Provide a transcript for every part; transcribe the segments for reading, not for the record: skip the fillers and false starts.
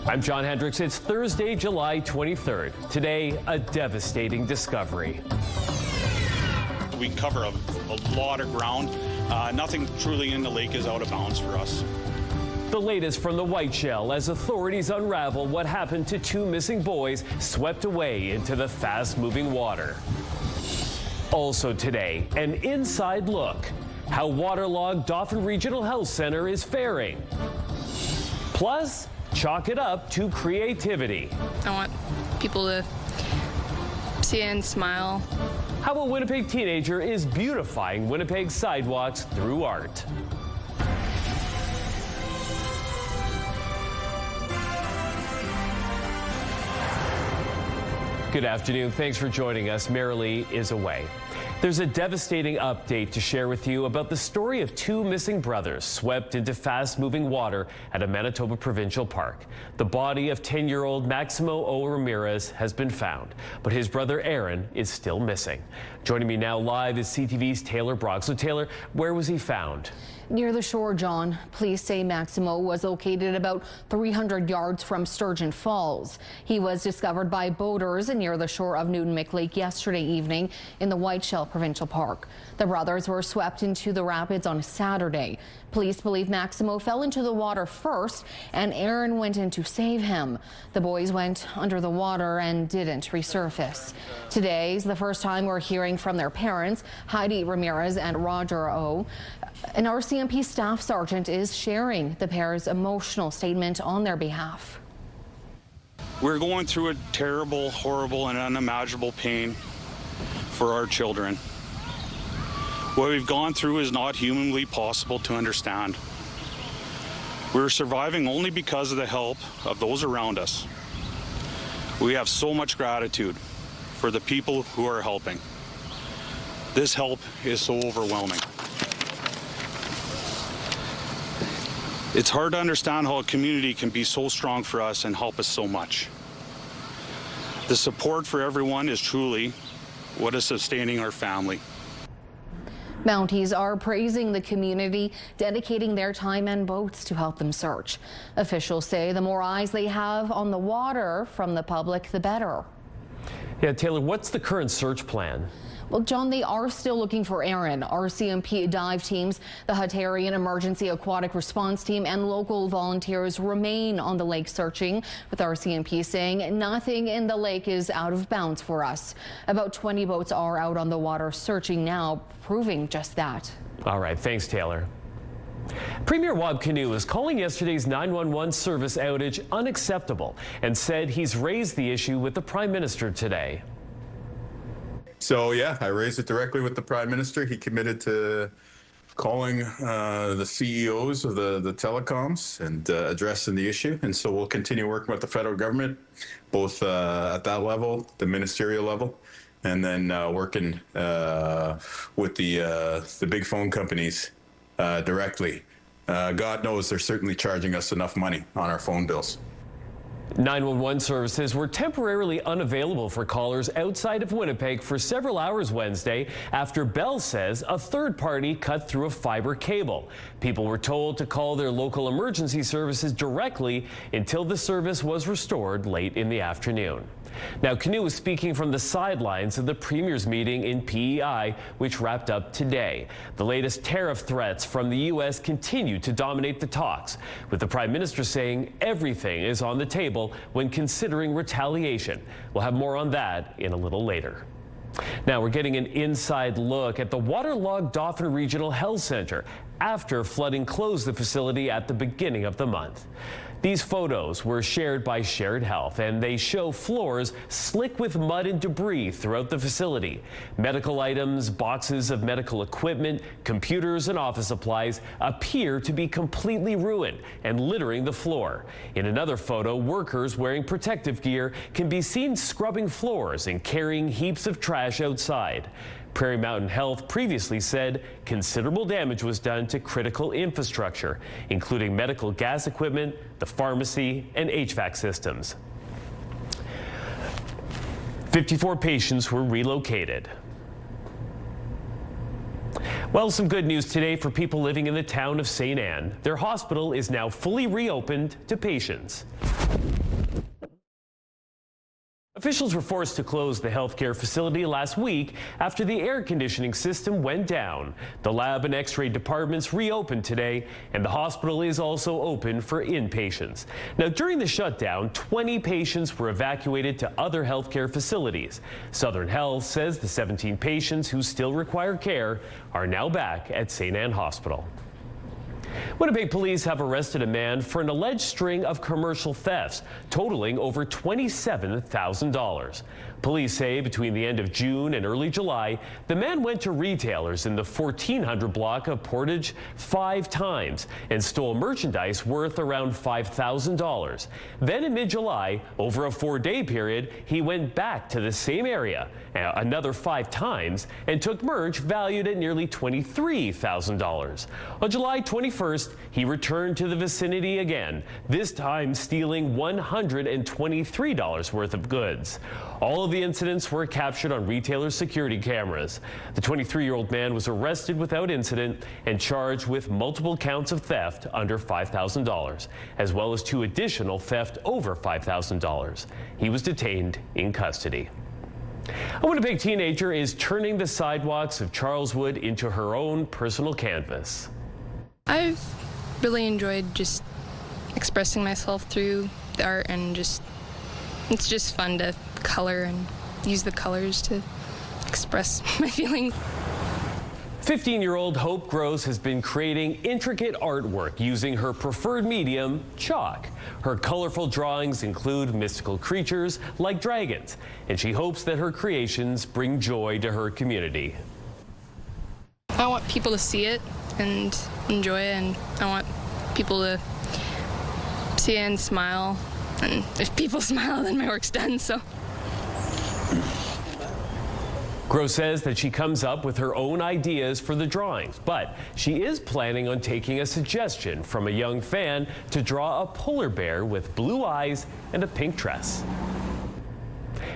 I'm John Hendricks. It's Thursday, July 23rd. Today, a devastating discovery. We cover a lot of ground. Nothing truly in the lake is out of bounds for us. The latest from the Whiteshell as authorities unravel what happened to two missing boys swept away into the fast-moving water. Also today, an inside look. How waterlogged Dauphin Regional Health Center is faring. Plus, chalk it up to creativity. I want people to see it and smile. How a Winnipeg teenager is beautifying Winnipeg's sidewalks through art. Good afternoon. Thanks for joining us. Marilee is away. There's a devastating update to share with you about the story of two missing brothers swept into fast-moving water at a Manitoba provincial park. The body of 10-year-old Maximo O. Ramirez has been found, but his brother Aaron is still missing. Joining me now live is CTV's Taylor Brock. So Taylor, where was he found? Near the shore, John. Police say Maximo was located about 300 yards from Sturgeon Falls. He was discovered by boaters near the shore of Newton-Mick Lake yesterday evening in the Whiteshell Provincial Park. The brothers were swept into the rapids on Saturday. Police believe Maximo fell into the water first and Aaron went in to save him. The boys went under the water and didn't resurface. Today is the first time we're hearing from their parents, Heidi Ramirez and Roger O. An RCMP staff sergeant is sharing the pair's emotional statement on their behalf. We're going through a terrible, horrible, and unimaginable pain for our children. What we've gone through is not humanly possible to understand. We're surviving only because of the help of those around us. We have so much gratitude for the people who are helping. This help is so overwhelming. It's hard to understand how a community can be so strong for us and help us so much. The support for everyone is truly what is sustaining our family. Mounties are praising the community, dedicating their time and boats to help them search. Officials say the more eyes they have on the water from the public, the better. Yeah, Taylor, what's the current search plan? Well, John, they are still looking for Aaron. RCMP dive teams, the Hatarian Emergency Aquatic Response Team, and local volunteers remain on the lake searching, with RCMP saying nothing in the lake is out of bounds for us. About 20 boats are out on the water searching now, proving just that. All right, thanks, Taylor. Premier Wab Kinew is calling yesterday's 911 service outage unacceptable and said he's raised the issue with the Prime Minister today. So yeah, I raised it directly with the Prime Minister. He committed to calling the CEOs of the telecoms and addressing the issue. And so we'll continue working with the federal government, both at that level, the ministerial level, and then working with the big phone companies directly. God knows they're certainly charging us enough money on our phone bills. 911 services were temporarily unavailable for callers outside of Winnipeg for several hours Wednesday after Bell says a third party cut through a fiber cable. People were told to call their local emergency services directly until the service was restored late in the afternoon. Now, Kinew was speaking from the sidelines of the Premier's meeting in PEI, which wrapped up today. The latest tariff threats from the U.S. continue to dominate the talks, with the Prime Minister saying everything is on the table when considering retaliation. We'll have more on that in a little later. Now we're getting an inside look at the waterlogged Dauphin Regional Health Center after flooding closed the facility at the beginning of the month. These photos were shared by Shared Health, and they show floors slick with mud and debris throughout the facility. Medical items, boxes of medical equipment, computers, and office supplies appear to be completely ruined and littering the floor. In another photo, workers wearing protective gear can be seen scrubbing floors and carrying heaps of trash outside. Prairie Mountain Health previously said considerable damage was done to critical infrastructure, including medical gas equipment, the pharmacy, and HVAC systems. 54 patients were relocated. Well, some good news today for people living in the town of St. Anne. Their hospital is now fully reopened to patients. Officials were forced to close the healthcare facility last week after the air conditioning system went down. The lab and x-ray departments reopened today, and the hospital is also open for inpatients. Now, during the shutdown, 20 patients were evacuated to other healthcare facilities. Southern Health says the 17 patients who still require care are now back at St. Anne Hospital. Winnipeg police have arrested a man for an alleged string of commercial thefts, totaling over $27,000. Police say between the end of June and early July, the man went to retailers in the 1400 block of Cottage 5 times and stole merchandise worth around $5,000. Then in mid-July, over a 4-day period, he went back to the same area another 5 times and took merch valued at nearly $23,000. On July 21st, he returned to the vicinity again, this time stealing $123 worth of goods. All of the incidents were captured on retailer security cameras. The 23-year-old man was arrested without incident and charged with multiple counts of theft under $5,000, as well as 2 additional theft over $5,000. He was detained in custody. A Winnipeg teenager is turning the sidewalks of Charleswood into her own personal canvas. I've really enjoyed just expressing myself through the art, and it's just fun to color and use the colors to express my feelings. 15-year-old Hope Gross has been creating intricate artwork using her preferred medium, chalk. Her colorful drawings include mystical creatures like dragons, and she hopes that her creations bring joy to her community. I want people to see it and enjoy it, and I want people to see it and smile. And if people smile, then my work's done, so. Gross says that she comes up with her own ideas for the drawings, but she is planning on taking a suggestion from a young fan to draw a polar bear with blue eyes and a pink dress.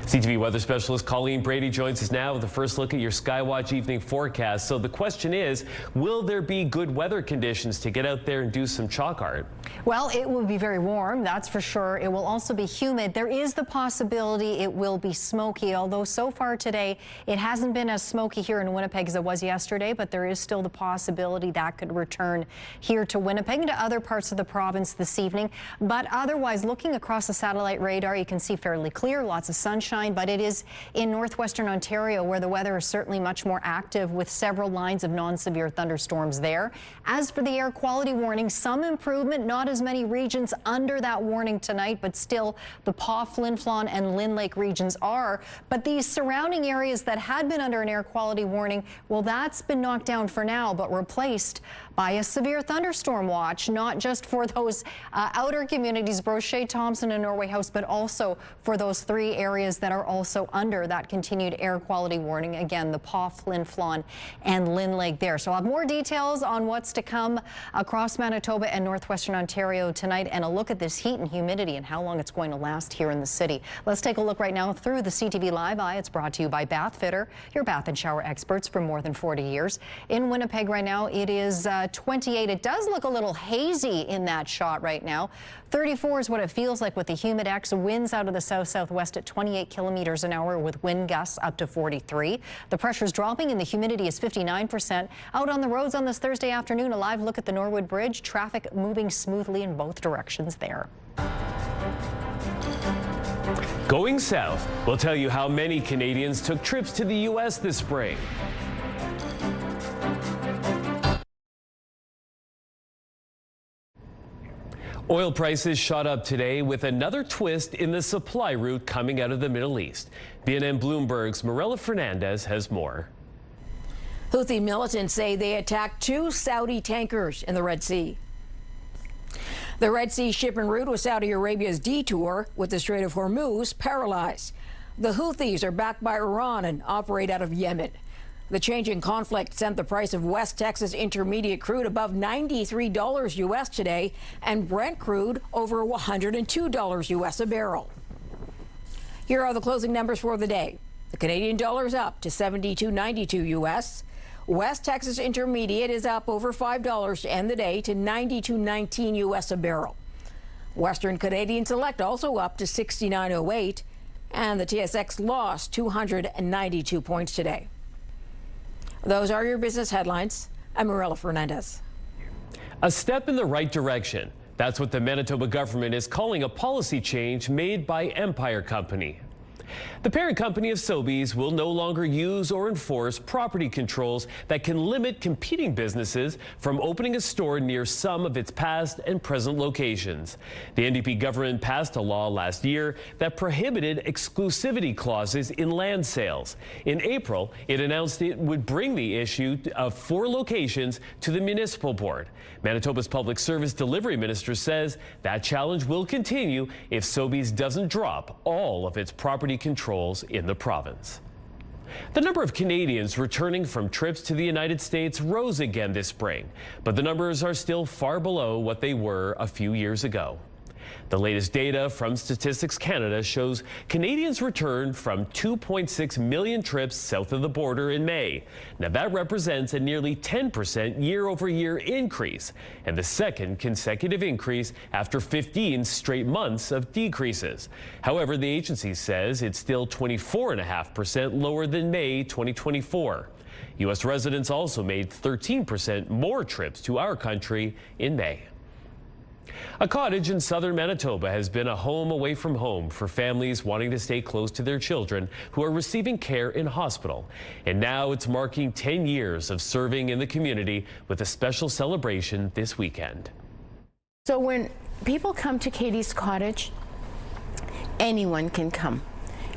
CTV weather specialist Colleen Brady joins us now with the first look at your Skywatch evening forecast. So the question is, will there be good weather conditions to get out there and do some chalk art? Well, it will be very warm, that's for sure. It will also be humid. There is the possibility it will be smoky, although so far today it hasn't been as smoky here in Winnipeg as it was yesterday, but there is still the possibility that could return here to Winnipeg and to other parts of the province this evening. But otherwise, looking across the satellite radar, you can see fairly clear, lots of sunshine. But it is in northwestern Ontario where the weather is certainly much more active, with several lines of non-severe thunderstorms there. As for the air quality warning, some improvement, not as many regions under that warning tonight, but still the Paw, Flin Flon and Lynn Lake regions are. But these surrounding areas that had been under an air quality warning, well, that's been knocked down for now, but replaced by a severe thunderstorm watch, not just for those outer communities, Brochet, Thompson and Norway House, but also for those 3 areas that are also under that continued air quality warning. Again, the Paw, Flin Flon and Lynn Lake there. So I'll have more details on what's to come across Manitoba and northwestern Ontario tonight, and a look at this heat and humidity and how long it's going to last here in the city. Let's take a look right now through the CTV Live Eye. It's brought to you by Bath Fitter, your bath and shower experts for more than 40 years. In Winnipeg right now, it is 28. It does look a little hazy in that shot right now. 34 is what it feels like with the Humidex. Winds out of the south-southwest at 28 kilometers an hour with wind gusts up to 43. The pressure's dropping and the humidity is 59%. Out on the roads on this Thursday afternoon, a live look at the Norwood Bridge. Traffic moving smoothly in both directions there. Going south, we'll tell you how many Canadians took trips to the U.S. this spring. Oil prices shot up today with another twist in the supply route coming out of the Middle East. BNN Bloomberg's Marella Fernandez has more. Houthi militants say they attacked 2 Saudi tankers in the Red Sea. The Red Sea shipping route was Saudi Arabia's detour, with the Strait of Hormuz paralyzed. The Houthis are backed by Iran and operate out of Yemen. The changing conflict sent the price of West Texas Intermediate crude above $93 U.S. today, and Brent crude over $102 U.S. a barrel. Here are the closing numbers for the day. The Canadian dollar is up to $72.92 U.S. West Texas Intermediate is up over $5 to end the day to $92.19 U.S. a barrel. Western Canadian Select also up to 69.08, and the TSX lost 292 points today. Those are your business headlines. I'm Marilla Fernandez. A step in the right direction. That's what the Manitoba government is calling a policy change made by Empire Company. The parent company of Sobeys will no longer use or enforce property controls that can limit competing businesses from opening a store near some of its past and present locations. The NDP government passed a law last year that prohibited exclusivity clauses in land sales. In April, it announced it would bring the issue of 4 locations to the municipal board. Manitoba's Public Service Delivery Minister says that challenge will continue if Sobeys doesn't drop all of its property controls in the province. The number of Canadians returning from trips to the United States rose again this spring, but the numbers are still far below what they were a few years ago. The latest data from Statistics Canada shows Canadians returned from 2.6 million trips south of the border in May. Now that represents a nearly 10% year-over-year increase and the second consecutive increase after 15 straight months of decreases. However, the agency says it's still 24.5% lower than May 2024. U.S. residents also made 13% more trips to our country in May. A cottage in southern Manitoba has been a home away from home for families wanting to stay close to their children who are receiving care in hospital. And now it's marking 10 years of serving in the community with a special celebration this weekend. So when people come to Katie's Cottage, anyone can come.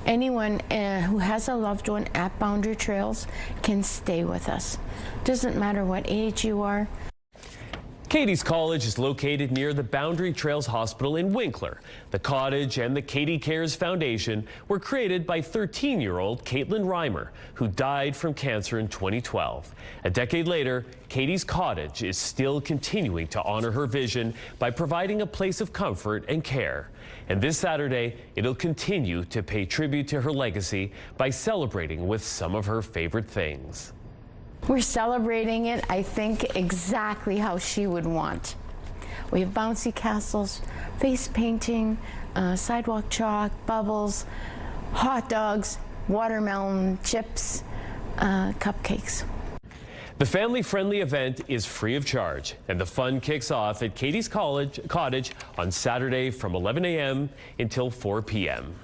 Anyone who has a loved one at Boundary Trails can stay with us. Doesn't matter what age you are. Katie's College is located near the Boundary Trails Hospital in Winkler. The cottage and the Katie Cares Foundation were created by 13-year-old Caitlin Reimer, who died from cancer in 2012. A decade later, Katie's Cottage is still continuing to honor her vision by providing a place of comfort and care. And this Saturday, it'll continue to pay tribute to her legacy by celebrating with some of her favorite things. We're celebrating it, I think, exactly how she would want. We have bouncy castles, face painting, sidewalk chalk, bubbles, hot dogs, watermelon chips, cupcakes. The family-friendly event is free of charge, and the fun kicks off at Katie's Cottage on Saturday from 11 a.m. until 4 p.m.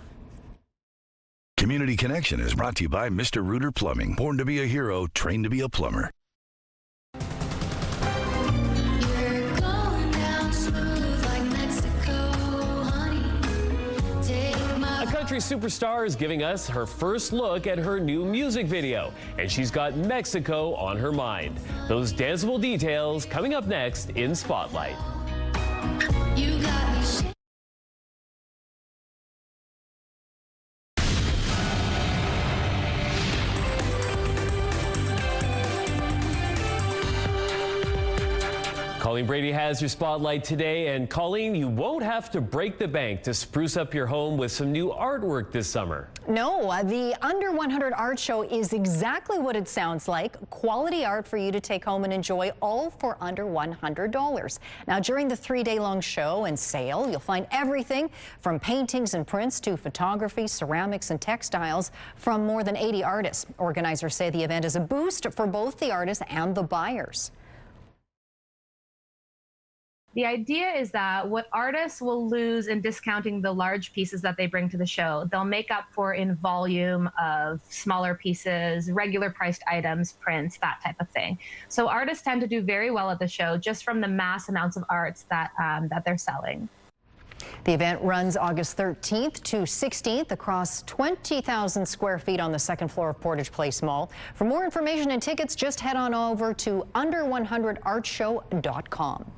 Community Connection is brought to you by Mr. Reuter Plumbing. Born to be a hero, trained to be a plumber. A country superstar is giving us her first look at her new music video, and she's got Mexico on her mind. Those danceable details coming up next in Spotlight. You got me shaking. Colleen Brady has your Spotlight today, and Colleen, you won't have to break the bank to spruce up your home with some new artwork this summer. No, the Under 100 Art Show is exactly what it sounds like. Quality art for you to take home and enjoy, all for under $100. Now, during the 3-day-long show and sale, you'll find everything from paintings and prints to photography, ceramics, and textiles from more than 80 artists. Organizers say the event is a boost for both the artists and the buyers. The idea is that what artists will lose in discounting the large pieces that they bring to the show, they'll make up for in volume of smaller pieces, regular priced items, prints, that type of thing. So artists tend to do very well at the show just from the mass amounts of arts that they're selling. The event runs August 13th to 16th across 20,000 square feet on the second floor of Portage Place Mall. For more information and tickets, just head on over to under100artshow.com.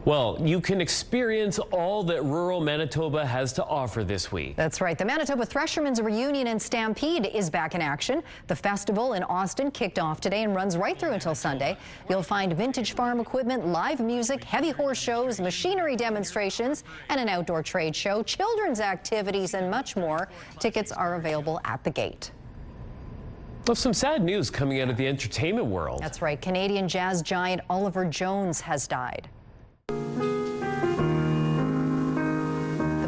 Well, you can experience all that rural Manitoba has to offer this week. That's right. The Manitoba Threshermen's Reunion and Stampede is back in action. The festival in Austin kicked off today and runs right through until Sunday. You'll find vintage farm equipment, live music, heavy horse shows, machinery demonstrations, and an outdoor trade show, children's activities, and much more. Tickets are available at the gate. Well, some sad news coming out of the entertainment world. That's right. Canadian jazz giant Oliver Jones has died.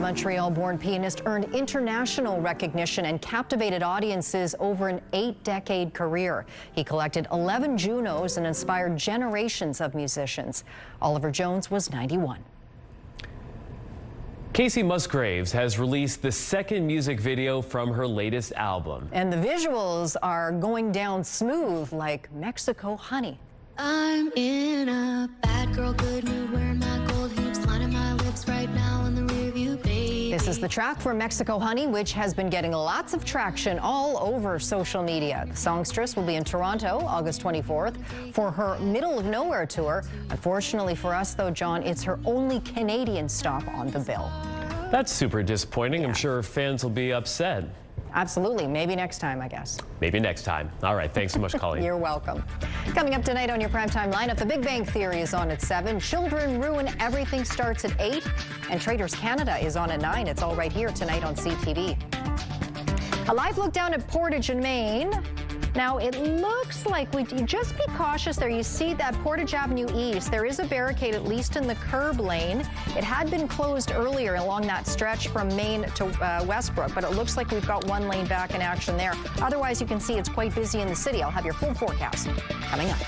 Montreal-born pianist earned international recognition and captivated audiences over an 8-decade career. He collected 11 Junos and inspired generations of musicians. Oliver Jones was 91. Casey Musgraves has released the second music video from her latest album. And the visuals are going down smooth like Mexico Honey. I'm in a bad girl good mood, wearing my gold hoops, lining my lips right now in the rearview, baby. This is the track for Mexico Honey, which has been getting lots of traction all over social media. The songstress will be in Toronto August 24th for her Middle of Nowhere tour. Unfortunately for us, though, John, it's her only Canadian stop on the bill. That's super disappointing. Yeah. I'm sure fans will be upset. Absolutely. Maybe next time, I guess. Maybe next time. All right. Thanks so much, Colleen. You're welcome. Coming up tonight on your primetime lineup, The Big Bang Theory is on at 7. Children Ruin Everything starts at 8. And Traders Canada is on at 9. It's all right here tonight on CTV. A live look down at Portage in Maine. Now, it looks like just be cautious there. You see that Portage Avenue East. There is a barricade, at least in the curb lane. It had been closed earlier along that stretch from Maine to Westbrook, but it looks like we've got one lane back in action there. Otherwise, you can see it's quite busy in the city. I'll have your full forecast coming up.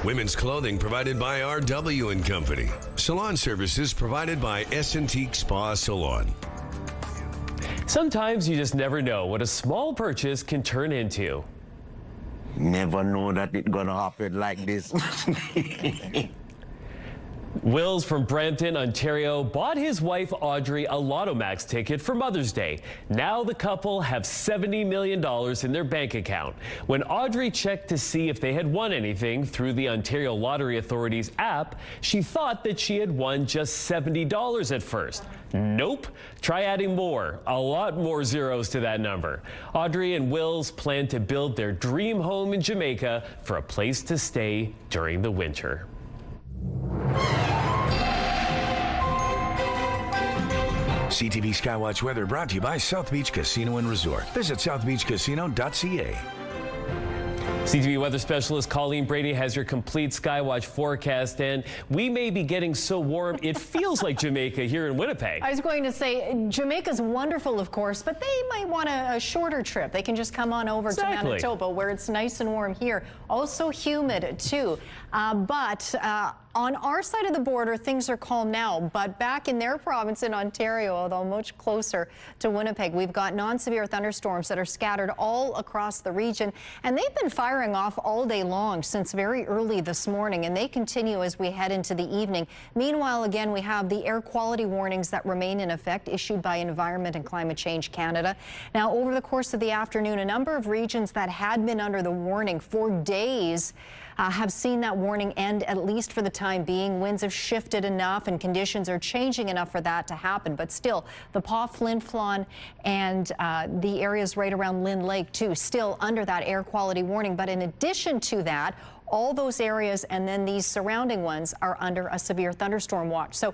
Women's clothing provided by RW & Company. Salon services provided by S&T Spa Salon. Sometimes you just never know what a small purchase can turn into. Never know that it's gonna happen like this. Wills from Brampton, Ontario, bought his wife Audrey a Lotto Max ticket for Mother's Day. Now the couple have $70 million in their bank account. When Audrey checked to see if they had won anything through the Ontario Lottery Authority's app, she thought that she had won just $70 at first. Nope. Try adding more. A lot more zeros to that number. Audrey and Wills plan to build their dream home in Jamaica for a place to stay during the winter. CTV Skywatch weather brought to you by South Beach Casino and Resort. Visit southbeachcasino.ca. CTV weather specialist Colleen Brady has your complete Skywatch forecast, and we may be getting so warm it feels like Jamaica here in Winnipeg. I was going to say Jamaica's wonderful, of course, but they might want a shorter trip. They can just come on over to Manitoba, where it's nice and warm here. Also humid too, but on our side of the border, things are calm now, but back in their province in Ontario, although much closer to Winnipeg, we've got non-severe thunderstorms that are scattered all across the region, and they've been firing off all day long since very early this morning, and they continue as we head into the evening. Meanwhile, again, we have the air quality warnings that remain in effect, issued by Environment and Climate Change Canada. Now, over the course of the afternoon, a number of regions that had been under the warning for days have seen that warning end, at least for the time being. Winds have shifted enough and conditions are changing enough for that to happen. But still, the Paw, Flin Flon, and the areas right around Lynn Lake, too, still under that air quality warning. But in addition to that, all those areas and then these surrounding ones are under a severe thunderstorm watch. So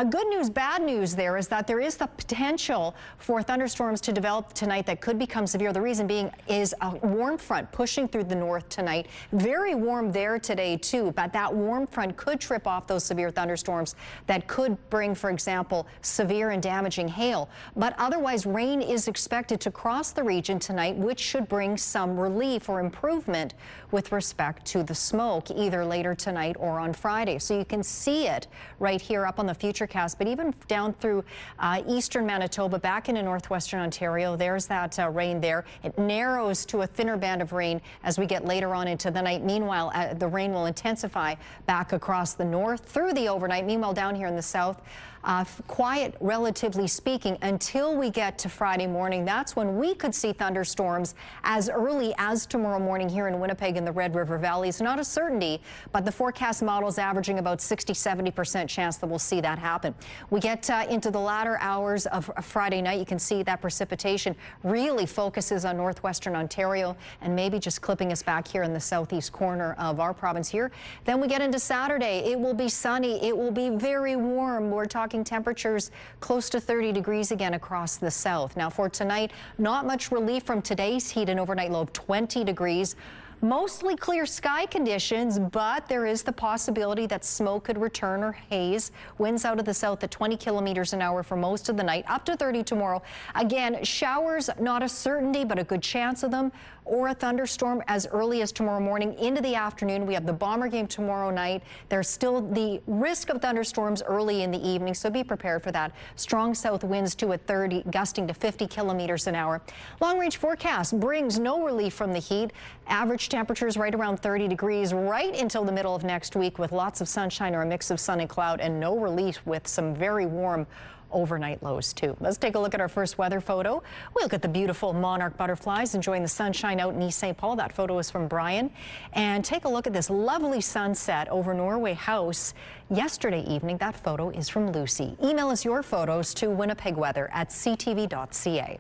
good news, bad news there is that there is the potential for thunderstorms to develop tonight that could become severe. The reason being is a warm front pushing through the north tonight. Very warm there today too, but that warm front could trip off those severe thunderstorms that could bring, for example, severe and damaging hail. But otherwise, rain is expected to cross the region tonight, which should bring some relief or improvement with respect to the smoke, either later tonight or on Friday. So you can see it right here up on the Futurecast, but even down through eastern Manitoba, back into northwestern Ontario, there's that rain there. It narrows to a thinner band of rain as we get later on into the night. Meanwhile, the rain will intensify back across the north through the overnight. Meanwhile, down here in the south, quiet, relatively speaking, until we get to Friday morning. That's when we could see thunderstorms as early as tomorrow morning here in Winnipeg and the Red River Valley. It's not a certainty, but the forecast model's averaging about 60-70% chance that we'll see that happen. We get into the latter hours of Friday night. You can see that precipitation really focuses on northwestern Ontario and maybe just clipping us back here in the southeast corner of our province here. Then we get into Saturday. It will be sunny. It will be very warm. We're talking temperatures close to 30 degrees again across the south. Now for tonight, not much relief from today's heat, an overnight low of 20 degrees. Mostly clear sky conditions, but there is the possibility that smoke could return or haze. Winds out of the south at 20 kilometers an hour for most of the night, up to 30 tomorrow. Again, showers, not a certainty, but a good chance of them, or a thunderstorm as early as tomorrow morning into the afternoon. We have the Bomber game tomorrow night. There's still the risk of thunderstorms early in the evening, so be prepared for that. Strong south winds too at 30, gusting to 50 kilometers an hour. Long-range forecast brings no relief from the heat. Average temperatures right around 30 degrees right until the middle of next week, with lots of sunshine or a mix of sun and cloud, and no relief with some very warm overnight lows too. Let's take a look at our first weather photo. We look at the beautiful monarch butterflies enjoying the sunshine out in East St. Paul. That photo is from Brian. And take a look at this lovely sunset over Norway House yesterday evening. That photo is from Lucy. Email us your photos to winnipegweather@ctv.ca.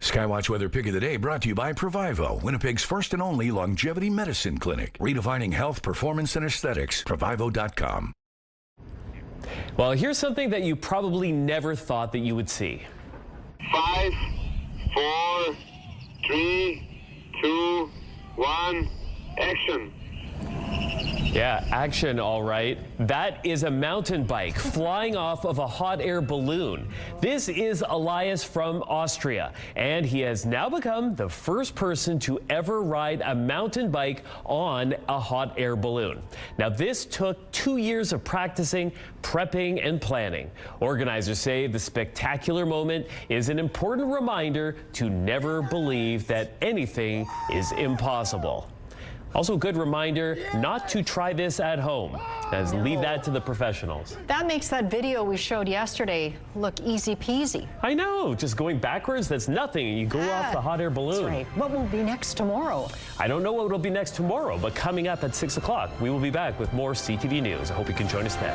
Skywatch Weather Pick of the Day brought to you by Provivo, Winnipeg's first and only longevity medicine clinic. Redefining health, performance, and aesthetics. Provivo.com. Well, here's something that you probably never thought that you would see. 5, 4, 3, 2, 1, action. Yeah, action, all right. That is a mountain bike flying off of a hot air balloon. This is Elias from Austria, and he has now become the first person to ever ride a mountain bike on a hot air balloon. Now, this took 2 years of practicing, prepping, and planning. Organizers say the spectacular moment is an important reminder to never believe that anything is impossible. Also, a good reminder not to try this at home, as leave that to the professionals. That makes that video we showed yesterday look easy peasy. I know, just going backwards, that's nothing. You go off the hot air balloon. That's right. What will be next tomorrow? I don't know what will be next tomorrow, but coming up at 6 o'clock, we will be back with more CTV News. I hope you can join us then.